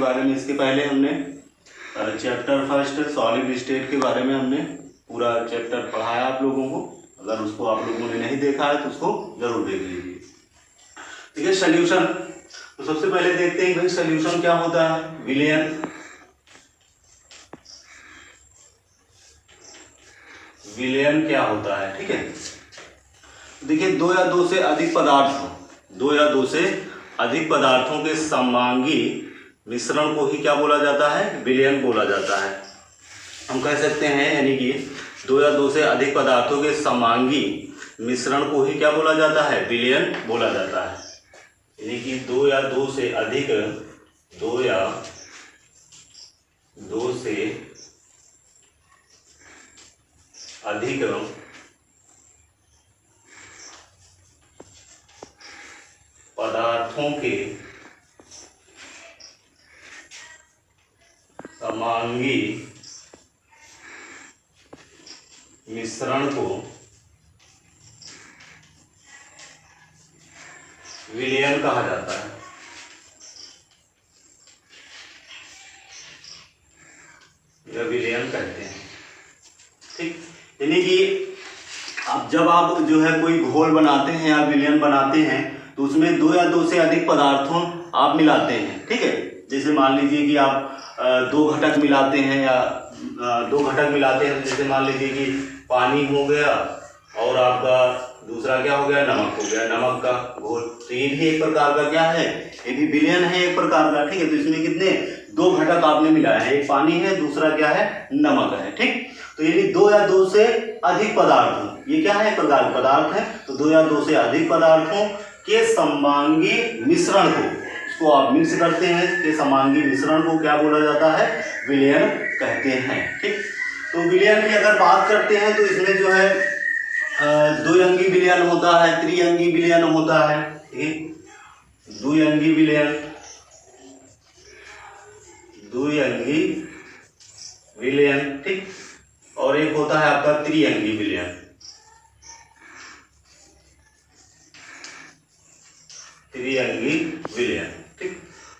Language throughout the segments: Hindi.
बारे में इसके पहले हमने चैप्टर फर्स्ट सॉलिड स्टेट के बारे में हमने पूरा चैप्टर पढ़ाया आप लोगों को। अगर उसको आप लोगों ने नहीं देखा है तो उसको जरूर देख लीजिए। ठीक है, सोल्यूशन। तो सबसे पहले देखते हैं भाई सोल्यूशन क्या होता है। विलयन, विलयन क्या होता है। ठीक है, देखिए दो या दो से अधिक पदार्थों के समांगी मिश्रण को ही क्या बोला जाता है, विलयन बोला जाता है। हम कह सकते हैं यानी कि दो या दो से अधिक पदार्थों के समांगी मिश्रण को ही क्या बोला जाता है, विलयन बोला जाता है। यानी कि दो या दो से अधिक पदार्थों के समांगी मिश्रण को विलयन कहा जाता है। या विलयन कहते हैं। ठीक, यानी कि अब जब आप जो है कोई घोल बनाते हैं या विलयन बनाते हैं तो उसमें दो या दो से अधिक पदार्थों आप मिलाते हैं। ठीक है, जैसे मान लीजिए कि आप दो घटक मिलाते हैं जैसे मान लीजिए कि पानी हो गया और आपका दूसरा क्या हो गया, नमक हो गया, नमक का घोल। तो ये भी एक प्रकार का क्या है, ये भी विलयन है एक प्रकार का। ठीक है, तो इसमें कितने दो घटक आपने मिलाया है, एक पानी है, दूसरा क्या है, नमक है। ठीक, तो यानी दो या दो से अधिक पदार्थ, ये क्या है, पदार्थ है। तो दो या दो से अधिक पदार्थों के समांगी मिश्रण को, इसको आप मिक्स करते हैं, के समांगी मिश्रण को क्या बोला जाता है, विलयन कहते हैं। ठीक, तो विलयन की अगर बात करते हैं तो इसमें जो है द्विअंगी विलयन होता है, त्रिअंगी विलयन होता है। ठीक, द्विअंगी विलयन, ठीक, और एक होता है आपका त्रिअंगी विलयन। ठीक,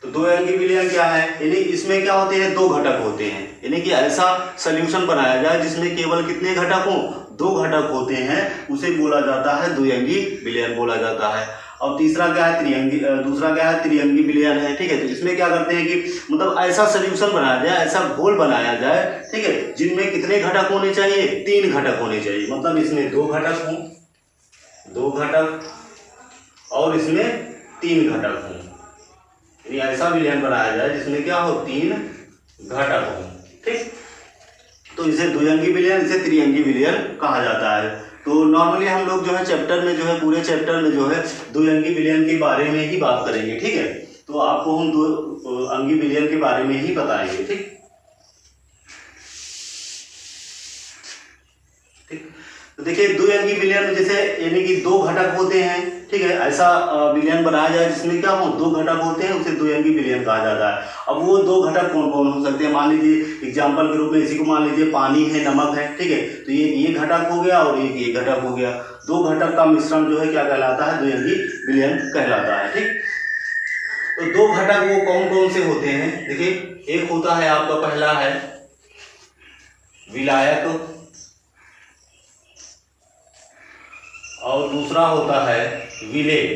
तो दो अंगी विलयन क्या है, यानी इसमें क्या होते हैं, दो घटक होते हैं। यानी कि ऐसा सोल्यूशन बनाया जाए जिसमें केवल कितने घटक हो, दो घटक होते हैं, उसे बोला जाता है द्विअंगी विलयन बोला जाता है। और तीसरा क्या है, दूसरा क्या है, त्रिअंगी विलयन है। ठीक है, तो इसमें क्या करते हैं कि मतलब ऐसा सोल्यूशन बनाया जाए, ऐसा घोल बनाया जाए, ठीक है, जिनमें कितने घटक होने चाहिए, तीन घटक होने चाहिए। मतलब इसमें दो घटक और इसमें तीन घटक हों। यानी ऐसा विलयन बनाया जाए जिसमें क्या हो, तीन घटक हो। ठीक, तो इसे द्विअंगी विलयन, इसे त्रिअंगी विलयन कहा जाता है। तो नॉर्मली हम लोग जो है चैप्टर में जो है, पूरे चैप्टर में जो है द्विअंगी विलयन के बारे में ही बात करेंगे। ठीक है, तो आपको हम दो अंगी विलयन के बारे में ही बताएंगे। ठीक, तो देखिए द्विअंगी विलयन में जैसे यानी कि दो घटक होते हैं। ठीक है, ऐसा विलयन बनाया जाए जिसमें क्या हो, दो घटक होते हैं, उसे द्विअंगी विलयन कहा जाता है। अब वो दो घटक कौन कौन हो सकते हैं, मान लीजिए एग्जांपल के रूप में इसी को मान लीजिए पानी है, नमक है। ठीक है, तो ये घटक हो गया और ये घटक हो गया। दो घटक का मिश्रण जो है क्या कहलाता है, द्विअंगी विलयन कहलाता है। ठीक, तो दो घटक वो कौन कौन से होते हैं, देखिए एक होता है आपका, पहला है विलायक और दूसरा होता है विलेय।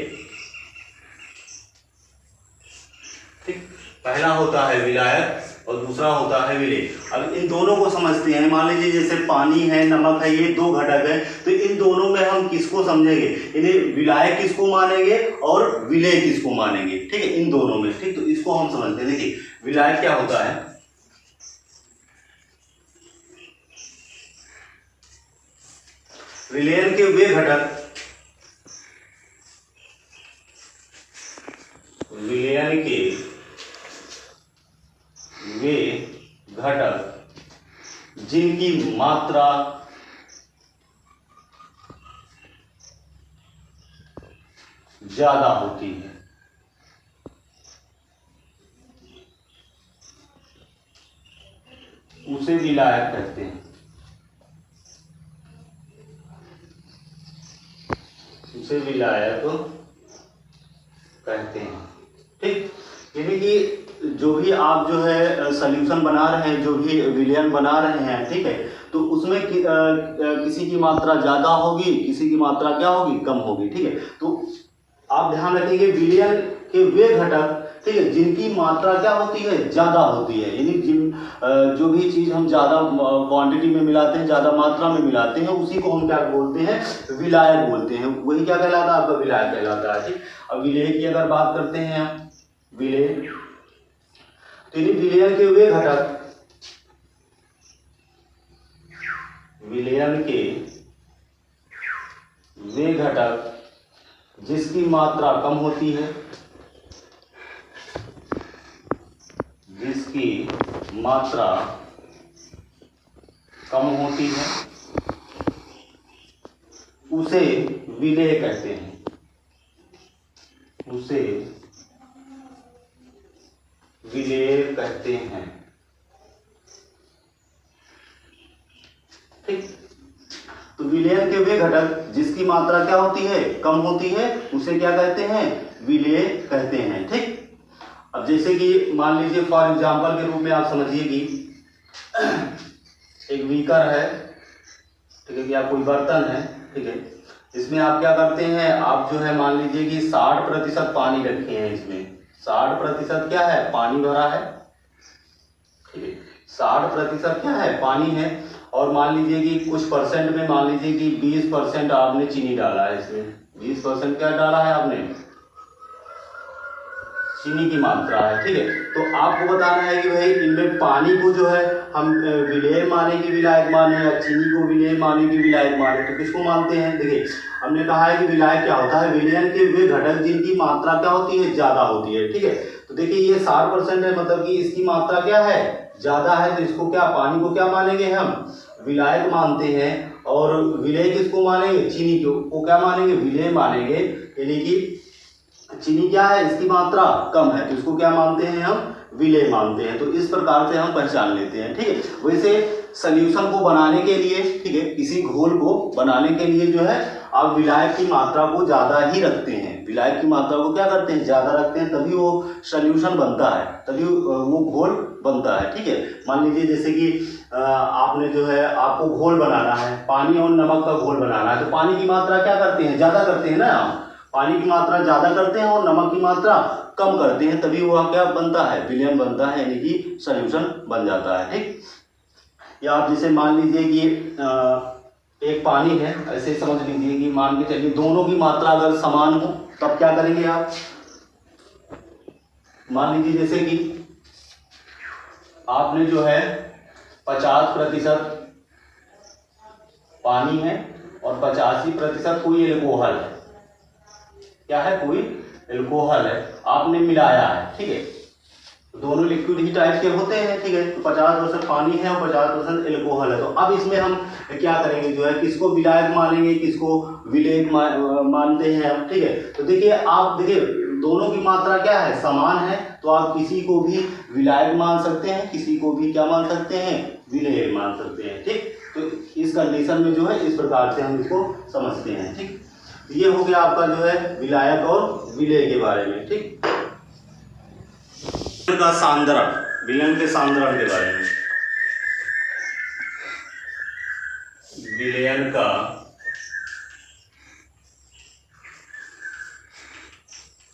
ठीक, पहला होता है विलायक और दूसरा होता है विलेय। अब इन दोनों को समझते हैं। मान लीजिए जैसे पानी है, नमक है, ये दो घटक है, तो इन दोनों में हम किसको समझेंगे, यानी विलायक किसको मानेंगे और विलेय किसको मानेंगे। ठीक है, इन दोनों में। ठीक, तो इसको हम समझते हैं। देखिए विलायक क्या होता है, विलयन के वे घटक, विलयन के वे घटक जिनकी मात्रा ज्यादा होती है, उसे विलायक कहते हैं। उसे विलायक कहते हैं। ठीक, यानी कि जो भी आप जो है सॉल्यूशन बना रहे हैं, जो भी विलयन बना रहे हैं, ठीक है, तो उसमें किसी की मात्रा ज़्यादा होगी, किसी की मात्रा क्या होगी, कम होगी, ठीक है। तो आप ध्यान रखेंगे विलयन के वे घटक, ठीक है, जिनकी मात्रा क्या होती है, ज़्यादा होती है, यानी जो भी चीज़ हम ज़्यादा क्वांटिटी में मिलाते हैं, ज़्यादा मात्रा में मिलाते हैं, उसी को हम क्या बोलते हैं, विलायक बोलते हैं। वही क्या कहलाता है, आपका विलायक कहलाता है, ठीक। अब विलेय की अगर बात करते हैं हम, विलेय, तो विलयन के वे घटक, विलयन के वे घटक जिसकी मात्रा कम होती है, जिसकी मात्रा कम होती है, उसे विलेय कहते हैं, उसे विलेय कहते हैं, ठीक। तो विलयन के वे घटक जिसकी मात्रा क्या होती है, कम होती है, उसे क्या कहते हैं, विलेय कहते हैं, ठीक। अब जैसे कि मान लीजिए फॉर एग्जांपल के रूप में आप समझिए कि एक बीकर है, ठीक है, या कोई बर्तन है, ठीक है, इसमें आप क्या करते हैं, आप जो है मान लीजिए कि 60% पानी रखे हैं, इसमें 60% क्या है, पानी भरा है, ठीक है, 60% क्या है, पानी है, और मान लीजिए कि कुछ परसेंट में मान लीजिए कि 20% आपने चीनी डाला है, इसमें 20% क्या डाला है आपने, चीनी की मात्रा है, ठीक है। तो आपको बताना है कि भाई इनमें पानी को जो है हम विलेय माने कि विलायक माने, या चीनी को विलेय माने कि विलायक माने, तो किसको मानते हैं, देखिए हमने कहा है कि विलायक क्या होता है, विलयन के वे घटक जिनकी मात्रा क्या होती है, ज्यादा होती है, ठीक है। तो देखिए ये 60% है, मतलब कि इसकी मात्रा क्या है, ज्यादा है, तो इसको क्या, पानी को क्या मानेंगे हम, विलायक मानते हैं, और विलेय किसको मानेंगे, चीनी को क्या मानेंगे, विलेय मानेंगे, यानी कि चीनी क्या है, इसकी मात्रा कम है, तो इसको क्या मानते हैं हम, विलेय मानते हैं। तो इस प्रकार से हम पहचान लेते हैं, ठीक है। वैसे सॉल्यूशन को बनाने के लिए, ठीक है, किसी घोल को बनाने के लिए जो है आप विलायक की मात्रा को ज्यादा ही रखते हैं, विलायक की मात्रा को क्या करते हैं, ज्यादा रखते हैं, तभी वो सॉल्यूशन बनता है, तभी वो घोल बनता है, ठीक है। मान लीजिए जैसे कि आपने जो है, आपको घोल बनाना है, पानी और नमक का घोल बनाना है, तो पानी की मात्रा क्या करते हैं, ज्यादा करते हैं ना, आप पानी की मात्रा ज्यादा करते हैं और नमक की मात्रा कम करते हैं, तभी वो क्या बनता है, विलयन बनता है, यानी कि सॉल्यूशन बन जाता है, ठीक। या आप जैसे मान लीजिए कि एक पानी है, ऐसे समझ लीजिए कि मान के चलिए दोनों की मात्रा अगर समान हो, तब क्या करेंगे आप, मान लीजिए जैसे कि आपने जो है 50% पानी है और 85% कोई एल्कोहल है, क्या है, कोई एल्कोहल है, आपने मिलाया है, ठीक है, दोनों लिक्विड ही टाइप के होते हैं, ठीक है। तो 50% पानी है और 50% एल्कोहल है, तो अब इसमें हम क्या करेंगे, जो है किसको विलायक मानेंगे, किसको विलेय मानते हैं हम, ठीक है। तो देखिए आप देखिए दोनों की मात्रा क्या है, समान है, तो आप किसी को भी विलायक मान सकते हैं, किसी को भी क्या मान सकते हैं, विलेय मान सकते हैं, ठीक। तो इस कंडीशन में जो है इस प्रकार से हम इसको समझते हैं, ठीक। ये हो गया आपका जो है विलायक और विलेय के बारे में, ठीक। का सांद्रण, विलयन के सांद्रण के बारे में, विलयन का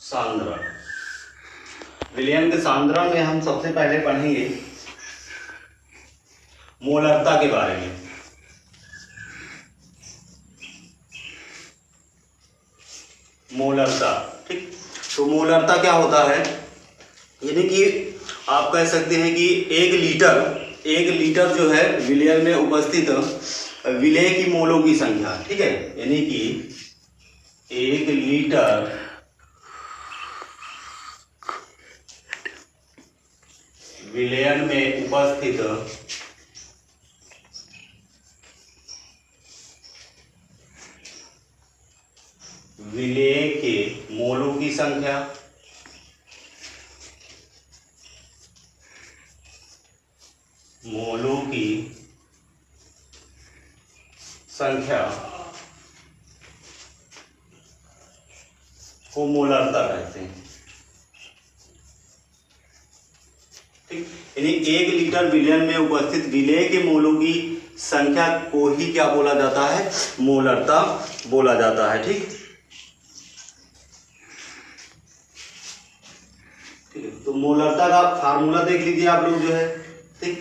सांद्रण, विलयन के सांद्रण में हम सबसे पहले पढ़ेंगे मोलरता के बारे में। मोलरता, ठीक। तो मोलरता क्या होता है, यानी कि आप कह सकते हैं कि 1 लीटर जो है विलयन में उपस्थित विलेय की मोलों की संख्या, ठीक है, यानी कि 1 लीटर विलयन में उपस्थित विलेय के मोलों की संख्या, मोलों की संख्या को मोलरता कहते हैं। यानी 1 लीटर विलयन में उपस्थित विलेय के मोलों की संख्या को ही क्या बोला जाता है, मोलरता बोला जाता है। ठीक है, तो मोलरता का फार्मूला देख लीजिए आप लोग जो है। ठीक,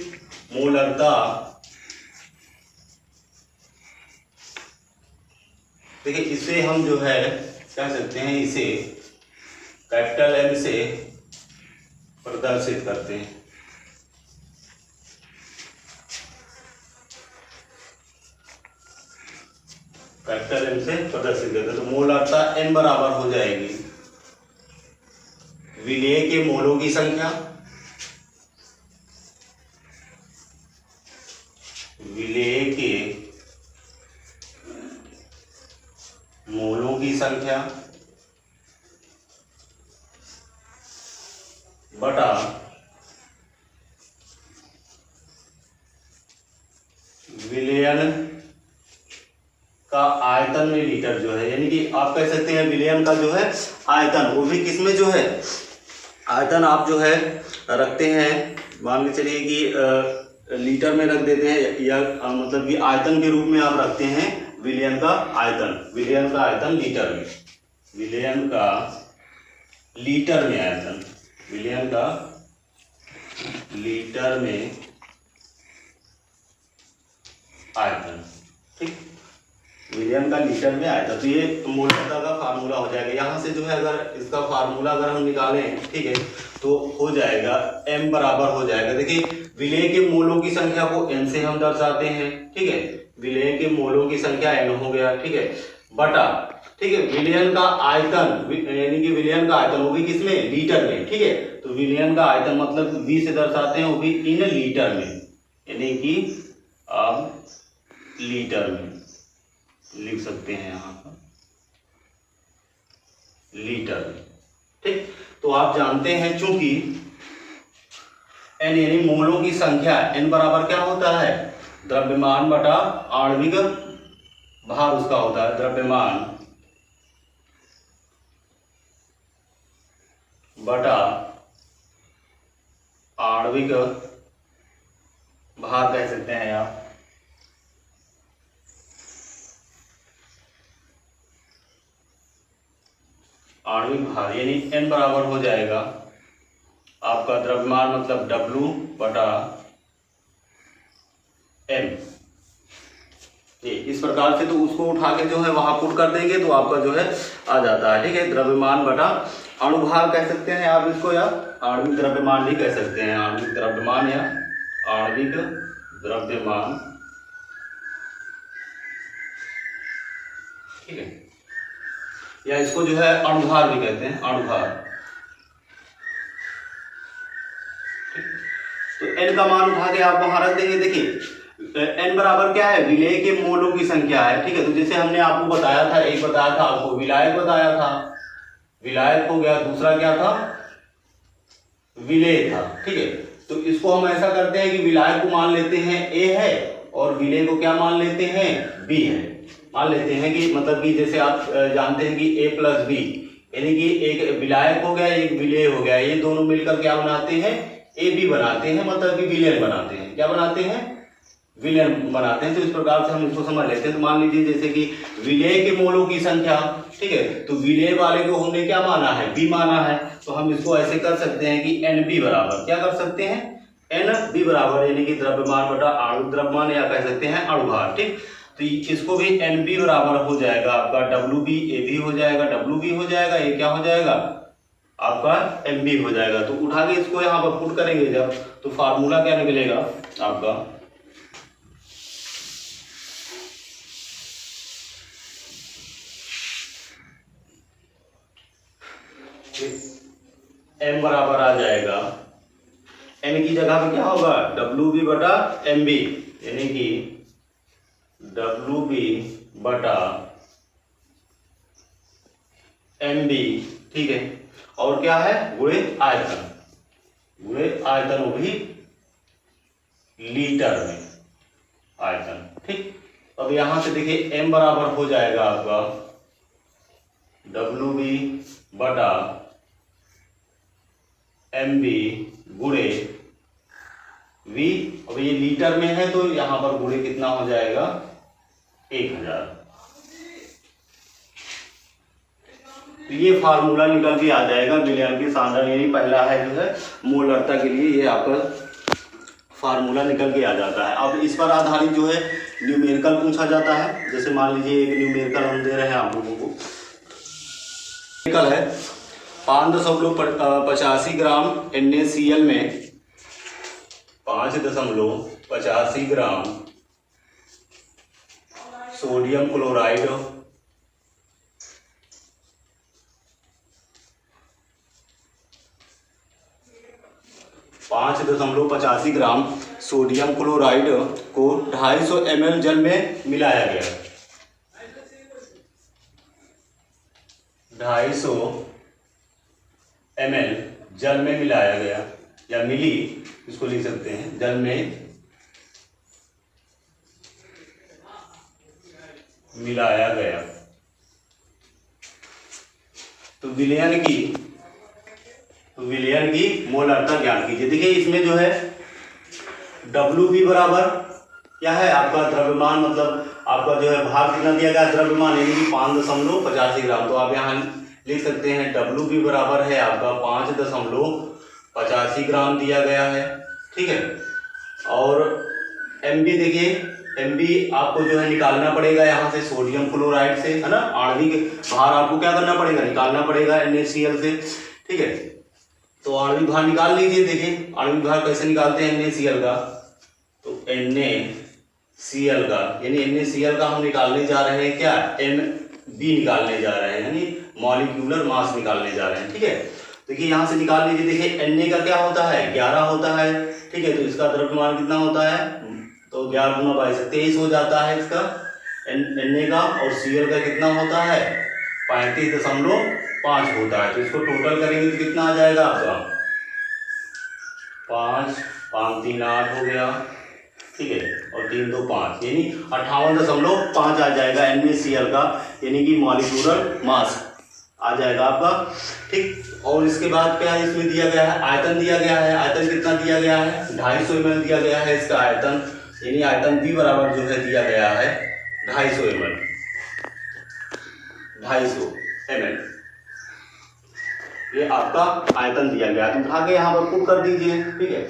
मोलरता देखिए, इसे हम जो है कह सकते हैं, इसे कैपिटल M से प्रदर्शित करते हैं। कैपिटल M से प्रदर्शित करते हैं, तो मोलरता N बराबर हो जाएगी विलेय के मोलों की संख्या, विलेय के मोलों की संख्या बटा विलयन का आयतन में लीटर जो है, यानी कि आप कह सकते हैं विलयन का जो है आयतन, वो भी किसमें जो है आयतन आप जो है रखते हैं, मान के चलिए कि लीटर में रख देते हैं, या मतलब कि आयतन के रूप में आप रखते हैं विलयन का आयतन, विलयन का आयतन लीटर में, विलयन का लीटर में आयतन, विलयन का लीटर में आयतन। ठीक, विलयन का लीटर में आयतन, तो ये मोलरता का फार्मूला हो जाएगा। यहाँ से जो है अगर इसका फार्मूला अगर हम निकालें, ठीक है, तो हो जाएगा M बराबर हो जाएगा, देखिए विलेय के मोलों की संख्या को N से हम दर्शाते हैं। ठीक है, विलेय के मोलों की संख्या N हो गया। ठीक है, बटा, ठीक है, विलयन का आयतन, यानी कि विलयन का आयतन वो भी किसमें, लीटर में। ठीक है, तो विलयन का आयतन मतलब V से दर्शाते हैं, वो भी इन लीटर में, यानी कि आप लीटर में लिख सकते हैं यहाँ पर लीटर में। ठीक, तो आप जानते हैं चूंकि N यानी मोलों की संख्या, N बराबर क्या होता है, द्रव्यमान बटा आणविक भार उसका होता है, द्रव्यमान बटा आणविक भार कह सकते हैं आप। आणविक भार यानी N बराबर हो जाएगा आपका द्रव्यमान मतलब W बटा M। इस प्रकार से तो उसको उठा के जो है वहां पुट कर देंगे तो आपका जो है आ जाता है। ठीक है, द्रव्यमान बटा अणुभार कह सकते हैं आप इसको, या आणविक द्रव्यमान भी कह सकते हैं, आणविक द्रव्यमान या आणविक द्रव्यमान। ठीक है, या इसको जो है अणुभार भी कहते हैं, अणुभार। तो N का मान उठा के आप वहां रख देंगे। देखिए N बराबर क्या है, विलेय के मोलों की संख्या है। ठीक है, तो जैसे हमने आपको बताया था, एक बताया था आपको विलायक बताया था, विलायक हो गया, दूसरा क्या था, विलेय था। ठीक है, तो इसको हम ऐसा करते हैं कि विलायक को मान लेते हैं A है और विलेय को क्या मान लेते हैं, B है। मान लेते हैं कि मतलब कि जैसे आप जानते हैं कि A प्लस B, यानी कि एक विलायक हो गया एक विलेय हो गया, ये दोनों मिलकर क्या बनाते हैं, AB बनाते हैं, मतलब कि विलयन बनाते हैं। क्या बनाते हैं, विलयन बनाते हैं। तो इस प्रकार से हम इसको समझ लेते हैं। तो मान लीजिए जैसे कि विलेय के मोलों की संख्या, ठीक है, तो विलेय वाले को हमने क्या माना है, B माना है, तो हम इसको ऐसे कर सकते हैं कि NB बराबर क्या कर सकते हैं, NB बराबर यानी कि द्रव्यमान बटा आणविक द्रव्यमान, या कह सकते हैं अणुभार। ठीक, तो इसको भी NB बराबर हो जाएगा आपका WB, AB हो जाएगा, WB हो जाएगा, ये क्या हो जाएगा आपका MB हो जाएगा। तो उठा के इसको यहाँ पर पुट करेंगे जब, तो फार्मूला क्या निकलेगा आपका, M बराबर आ जाएगा, N की जगह पे क्या होगा, WB बटा MB, यानी कि WB बटा MB। ठीक है, और क्या है, गुणे आयतन, गुणे आयतन वो भी लीटर में आयतन। ठीक, अब यहां से देखिए M बराबर हो जाएगा आपका WB बटा MB गुणे V। अब ये लीटर में है तो यहाँ पर गुणे कितना हो जाएगा 1000। तो ये फार्मूला निकल के आ जाएगा विलयन की सांद्रता, यानी पहला है जो है मोलरता के लिए ये आपका फार्मूला निकल के आ जाता है। अब इस पर आधारित जो है न्यूमेरिकल पूछा जाता है। जैसे मान लीजिए एक न्यूमेरिकल हम दे रहे हैं आप लोगों को, न्यूमेरिकल है 5.85 ग्राम NaCl में 5.85 gram sodium chloride 5.85 gram sodium chloride को 250 ml जल में मिलाया गया। 250 ml जल में मिलाया गया, या मिली इसको लिख सकते हैं, जल में मिलाया गया। तो विलयन की मोलरता ज्ञात कीजिए। देखिए इसमें जो है WB बराबर क्या है आपका द्रव्यमान, मतलब आपका जो है भाग कितना दिया गया द्रव्यमान, यानी कि 5.85 ग्राम। तो आप यहाँ लिख सकते हैं WB बराबर है आपका 5.85 ग्राम दिया गया है, ठीक है। और MB देखिए, MB आपको जो है निकालना पड़ेगा यहाँ से सोडियम क्लोराइड से, है ना। आणविक भार आपको क्या करना पड़ेगा, निकालना पड़ेगा NaCl से, ठीक है। तो आणविक भार निकाल लीजिए। देखिए आणविक भार कैसे निकालते हैं NaCl का, तो NaCl का, यानी NaCl का हम निकालने जा रहे हैं क्या, MB निकालने जा रहे हैं, यानी मॉलिक्यूलर मास निकालने जा रहे हैं, ठीक है। देखिए यहाँ से निकाल लीजिए। देखिए Na का क्या होता है 11 होता है, ठीक है। तो इसका द्रव्यमान कितना होता है, तो 11 गुना 22 23 हो जाता है इसका Na का, और Cl का कितना होता है 35.5 होता है। तो इसको टोटल करेंगे तो कितना आ जाएगा आपका 5 5 3 8 हो गया, ठीक है, और 3 2 5, यानी 58.5 आ जाएगा NaCl का, यानी कि मॉलिक्यूलर मास आ जाएगा आपका, ठीक। और इसके बाद क्या इसमें दिया गया है, आयतन दिया गया है। आयतन कितना दिया गया है 250 ml दिया गया है इसका आयतन, यानी आयतन B बराबर जो है दिया गया है 250 ml, 250 ml ये आपका आयतन दिया गया है। तो उठा के यहाँ पर पुट कर दीजिए, ठीक है।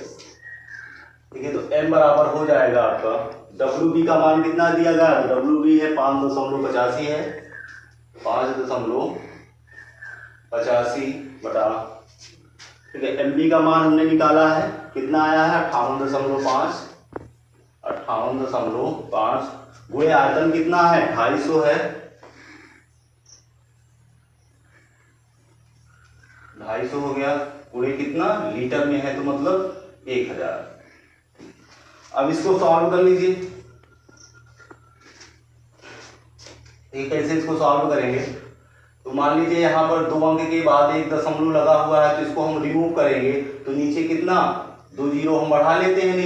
ठीक है, तो M बराबर हो जाएगा आपका WB का मान कितना दिया गया है, WB है 5.85 है, 5.85 बटा, ठीक है। MB का मान हमने निकाला है, कितना आया है 58.5, 58.5 गुणे आयतन कितना है 250 है, 250 हो गया, गुणे कितना लीटर में है, तो मतलब 1000। अब इसको सॉल्व कर लीजिए। ये कैसे इसको सॉल्व करेंगे, तो मान लीजिए यहाँ पर 2 अंक के बाद एक दशमलव लगा हुआ है, तो इसको हम रिमूव करेंगे तो नीचे कितना 2 जीरो हम बढ़ा लेते हैं,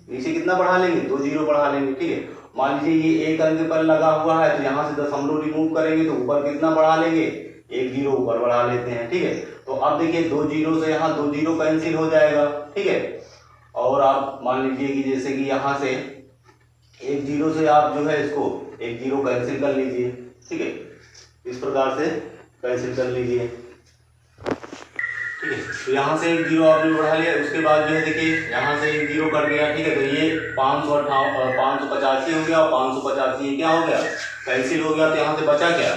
नीचे कितना बढ़ा लेंगे 2 जीरो बढ़ा लेंगे, ठीक है। मान लीजिए ये एक अंक पर लगा हुआ है, तो यहाँ से दशमलव रिमूव करेंगे तो ऊपर कितना बढ़ा लेंगे 1 जीरो ऊपर बढ़ा लेते हैं, ठीक है। तो अब देखिए 2 जीरो से यहाँ 2 जीरो कैंसिल हो जाएगा, ठीक है। और आप मान लीजिए कि जैसे कि यहाँ से 1 जीरो से आप जो है इसको 1 जीरो कैंसिल कर लीजिए, ठीक है। इस प्रकार से कैंसिल कर लीजिए, ठीक है। तो यहाँ से 1 जीरो आपने बढ़ा लिया, उसके बाद जो है देखिए यहाँ से 1 जीरो कट गया, ठीक है। तो ये 585 हो गया, और 585 क्या हो गया कैंसिल हो गया। तो यहाँ से बचा क्या,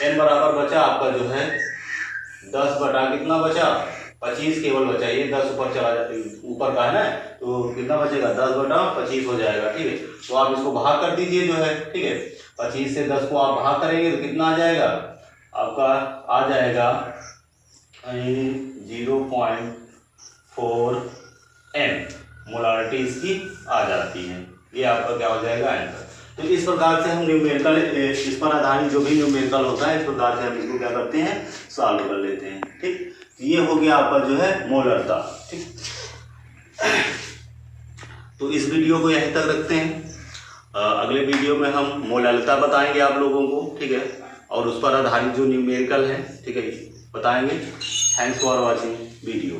n बराबर बचा आपका जो है 10 बटा कितना बचा 25 केवल बचा, ये 10 ऊपर चला जाता है, ऊपर का है ना, तो कितना बचेगा 10 बटा 25 हो जाएगा, ठीक है। तो आप इसको भाग कर दीजिए जो है, ठीक है। 25 से 10 को आप भाग करेंगे तो कितना आ जाएगा आपका, आ जाएगा 0.4 m मोलारिटी इसकी आ जाती है। ये आपका क्या हो जाएगा आंसर। तो इस प्रकार से हम न्यूमेरिकल, इस पर आधारित जो भी न्यूमेरिकल होता है, इस प्रकार से हम इसको क्या करते हैं सॉल्व कर लेते हैं, ठीक। ये हो गया आपका जो है मोलरता, ठीक। तो इस वीडियो को यहीं तक रखते हैं। अगले वीडियो में हम मोलरता बताएंगे आप लोगों को, ठीक है, और उस पर आधारित जो न्यूमेरिकल है, ठीक है, बताएंगे। Thanks for watching video.